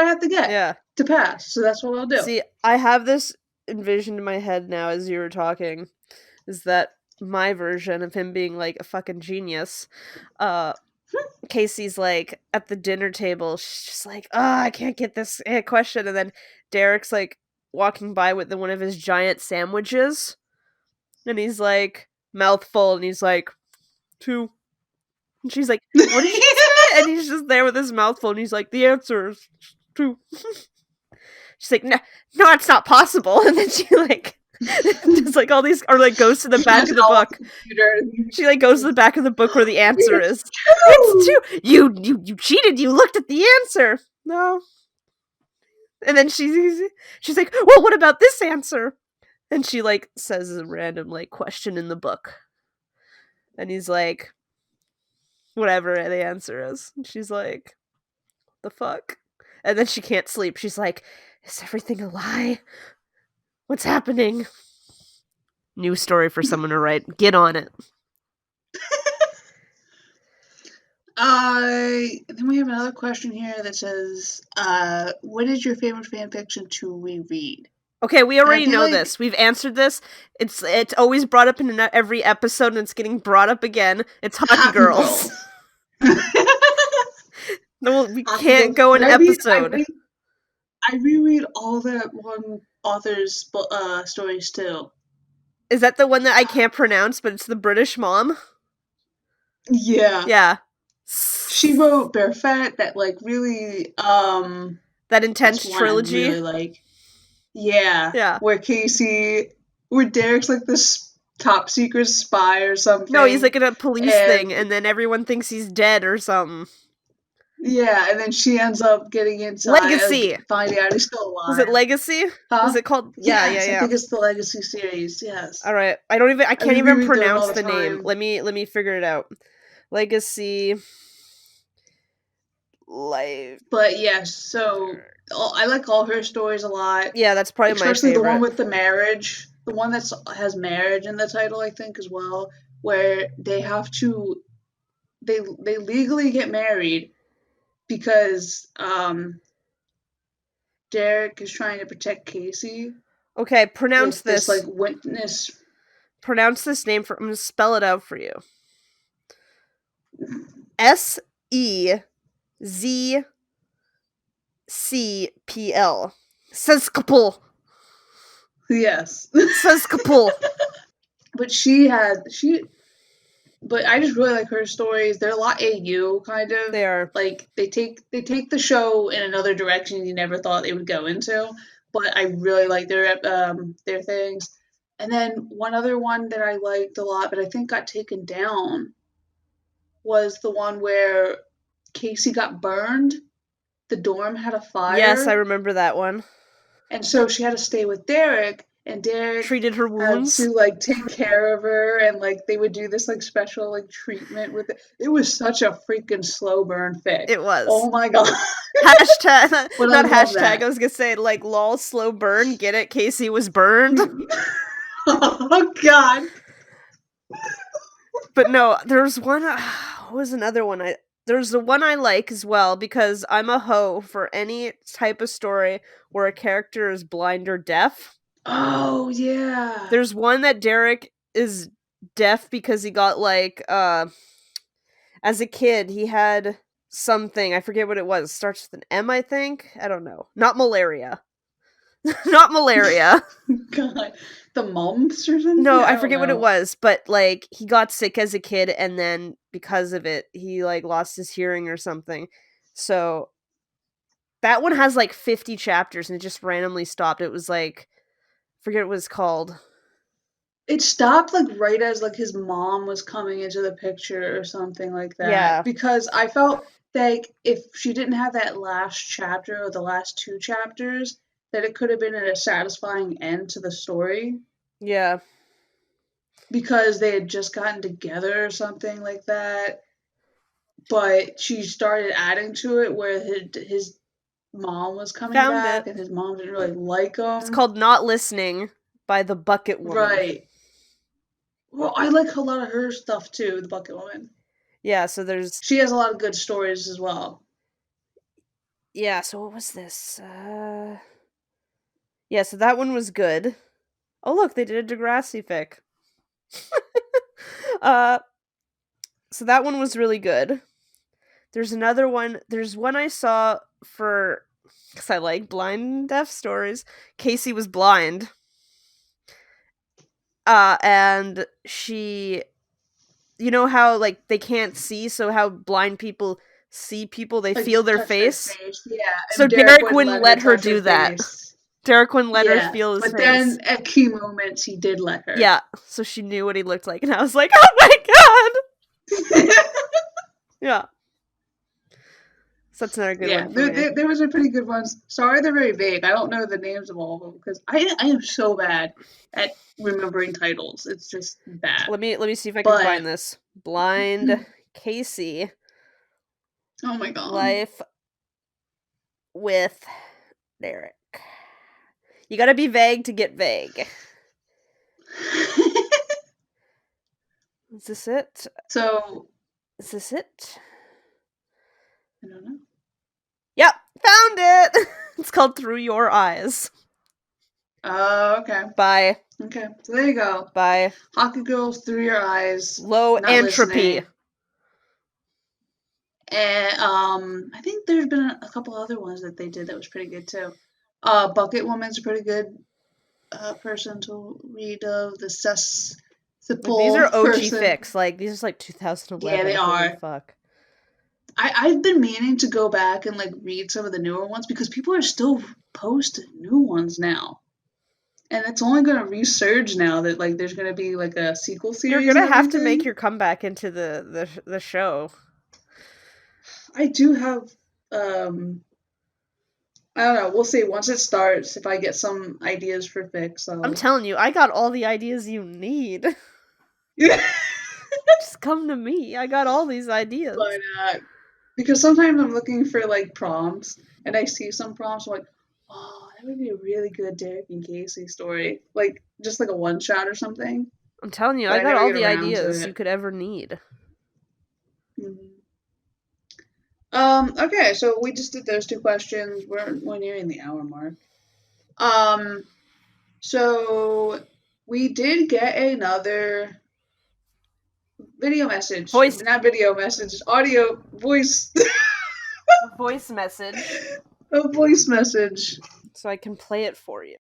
I have to get Yeah. to pass. So that's what I'll do. See, I have this envisioned in my head now as you were talking. Is that my version of him being like a fucking genius? Uh, Casey's like at the dinner table. She's just like, "Oh, I can't get this question," and then Derek's like walking by with one of his giant sandwiches, and he's like mouthful, and he's like 2. And she's like, "What did you say?" And he's just there with his mouth full, and he's like, "The answer is 2." She's like, "No, no, it's not possible." And then she like does like all these, or like goes to the He back has of it the all on book. the computer. She like goes to the back of the book where the answer It's is. It's true. 2. You cheated. You looked at the answer. No. And then she's like, "Well, what about this answer?" And she like says a random like question in the book, and he's like, "Whatever the answer is." And she's like, "The fuck?" And then she can't sleep. She's like, "Is everything a lie? What's happening?" New story for someone to write. Get on it. Then we have another question here that says, what is your favorite fan fiction to reread? Okay, we And I already feel know like this. We've answered this. It's always brought up in every episode, and it's getting brought up again. It's Hockey Hockey Girls. Girls. No, we Hockey can't Girls. go But an episode. I reread all that one author's stories too. Is that the one that I can't pronounce, but it's the British mom? Yeah. Yeah. She wrote Bear Fat, that like really That that's intense one I trilogy? really like. Yeah. Yeah. Where Derek's like this top secret spy or No, he's something. like in a police thing, And and then everyone thinks he's dead or something. yeah, and then she ends up getting inside, Legacy! finding out he's still Was it alive. Legacy? Was Huh? it called? Yeah, yeah, Yes, I yeah. think it's the Legacy series. Yes, All right. I I can't even reread those all pronounce the the name. time. Let me figure it out. Legacy Life. But yes, so I like all her stories a lot, Yeah, that's probably my especially the one favorite. with the marriage, the one that has marriage in the title, I think as well, where they legally get married because Derek is trying to protect Casey Okay, pronounce with this like this. witness. pronounce this name I'm going to spell it out for you. Sezcpl. Sezcpl. Yes. Sezcpl. But but I just really like her stories. They're a lot AU kind of. They are. Like they take the show in another direction you never thought they would go into. But I really like their things. And then one other one that I liked a lot, but I think got taken down, was the one where Casey got burned. The dorm had a Yes, I fire, remember that one. and so she had to stay with Derek, and Derek Treated her had wounds. to like take care of her, and like they would do this like special like treatment with it. It was such a freaking slow burn fic. It was. Oh my god. Hashtag, But I not love hashtag, that. I was gonna say, like, lol, slow burn, get it? Casey was burned. Oh god. But no, there's one, what was another one? There's the one I like as well, because I'm a hoe for any type of story where a character is blind or deaf. Oh yeah. There's one that Derek is deaf because he got, like, as a kid, he had something, I forget what it was, starts with an M, I think? I don't know. Not malaria. Not malaria. God. The mumps or something? No, I I don't forget what it know. was, but, like, he got sick as a kid, and then because of it, he, like, lost his hearing or something. So, that one has, like, 50 chapters, and it just randomly stopped. It was, like, forget what it was called. It stopped like right as like his mom was coming into the picture or something like that, Yeah, because I felt like if she didn't have that last chapter or the last two chapters, that it could have been a satisfying end to the story, yeah. because they had just gotten together or something like that. But she started adding to it where his mom was coming Found back it. and his mom didn't really like It's him. called Not Listening by the Bucket Woman. Right. Well, I like a lot of her stuff too, the Bucket Woman. Yeah, so there's, She has a lot of good stories as well. yeah, so what was this? Yeah, so that one was good. Oh, look, they did a Degrassi fic. uh, so that one was really good. There's another one. There's one I saw for, because I like blind and deaf stories. Casey was blind. And she, you know how, like, they can't see, so how blind people see people, they Like feel their touch their face. face. Yeah, So and Derek Derek wouldn't wouldn't let her let her touch her do that. face. Derek wouldn't let her Yeah, feel his but face. then at key moments he did let her. Yeah, so she knew what he looked like, and I was like, oh my god! Yeah. So that's another good Yeah, one for me. there was a pretty good ones. Sorry, they're very vague. I don't know the names of all of them because I am so bad at remembering titles. It's just bad. Let me see if I can But find this. Blind Casey oh my god. life with Derek. You gotta be vague to get vague. Is this it? So Is this it? I don't know. Yep, found it! It's called Through Your Eyes. Okay. By Okay. So there you go. by Hockey Girls Through Your Eyes. Low Not Entropy. listening. And I think there's been a couple other ones that they did that was pretty good too. Bucket Woman's a pretty good person to read of. The Like, these Cesspool are OG person. fix. Like, these are like Yeah, 2011. they Holy are. fuck. I've been meaning to go back and like read some of the newer ones because people are still posting new ones now. And it's only gonna resurge now that like there's gonna be like a sequel You're series and gonna have to make everything. your comeback into the show. I do have I don't know, we'll see once it starts if I get some ideas for fics, I'm I'll telling you, I got all the ideas you need. Just come to me. I got all these ideas. but because sometimes I'm looking for like prompts and I see some prompts I'm like, oh, that would be a really good Derek and Casey story. Like just like a one shot or something. I'm telling you, But I I got never all get the around to ideas you it. could ever need. Mhm. Okay, so we just did those two questions. We're nearing the hour mark. Um, so We did get another video message. Voice Not video message, audio voice. voice message, A voice message. so I can play it for you.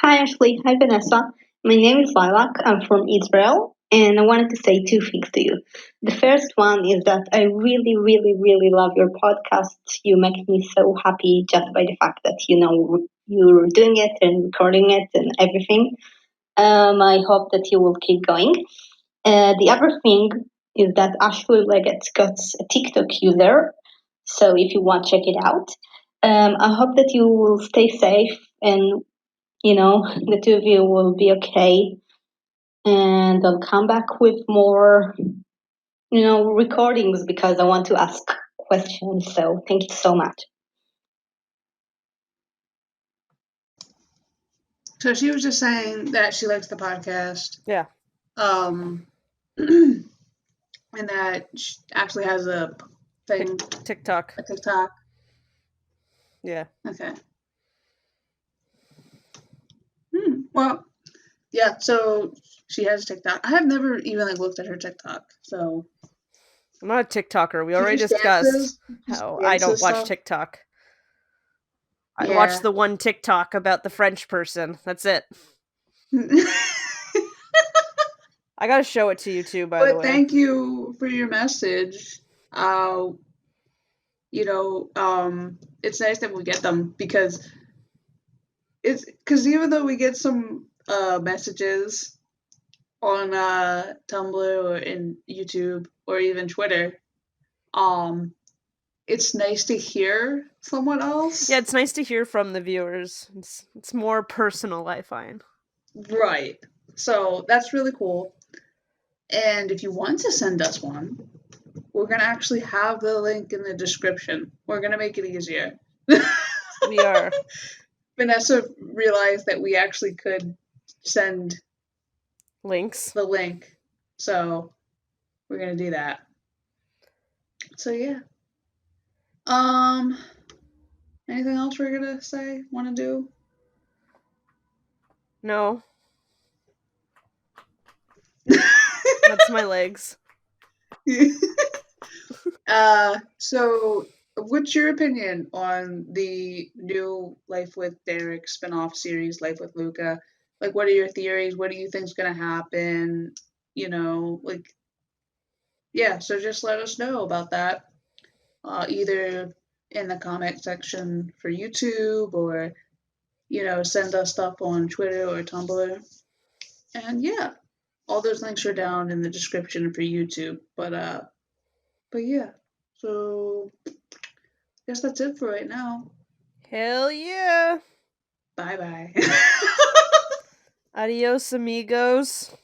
Hi Ashley, hi Vanessa. My name is Lilac. I'm from Israel, and I wanted to say two things to you. The first one is that I really, really, really love your podcast. You make me so happy just by the fact that you're doing it and recording it and everything. I hope that you will keep going. The other thing is that Ashley Leggett got a TikTok user, so if you want, check it out. I hope that you will stay safe and the two of you will be okay. And I'll come back with more, recordings because I want to ask questions. So thank you so much. So she was just saying that she likes the podcast. Yeah. And that she actually has a thing. TikTok. A TikTok. Yeah. Okay. Well, yeah, so she has TikTok. I have never even looked at her TikTok, so I'm not a TikToker. We she already just discussed dances. how I don't watch Stuff. TikTok. I Yeah. watched the one TikTok about the French person. That's it. I gotta show it to you too, by the But way. thank you for your message. It's nice that we get them because even though we get some messages on Tumblr or in YouTube or even Twitter, it's nice to hear someone else. Yeah, it's nice to hear from the viewers. It's more personal, I find. Right. So that's really cool. And if you want to send us one, we're going to actually have the link in the description. We're going to make it easier. We are. Vanessa realized that we actually could send links. The link. So we're going to do that. So yeah. Anything else we're going to say? Want to do? No. That's my legs. So what's your opinion on the new Life with Derek spinoff series, Life with Luca? What are your theories? What do you think's gonna happen? So just let us know about that. Either in the comment section for YouTube or, send us stuff on Twitter or Tumblr. And yeah, all those links are down in the description for YouTube. But yeah. So guess that's it for right now. Hell yeah. Bye-bye. Adios, amigos.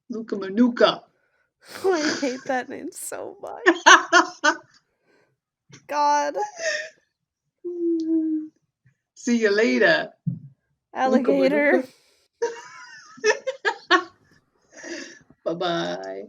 Luca Manuka. I hate that name so much. God. See you later. Alligator. Bye-bye.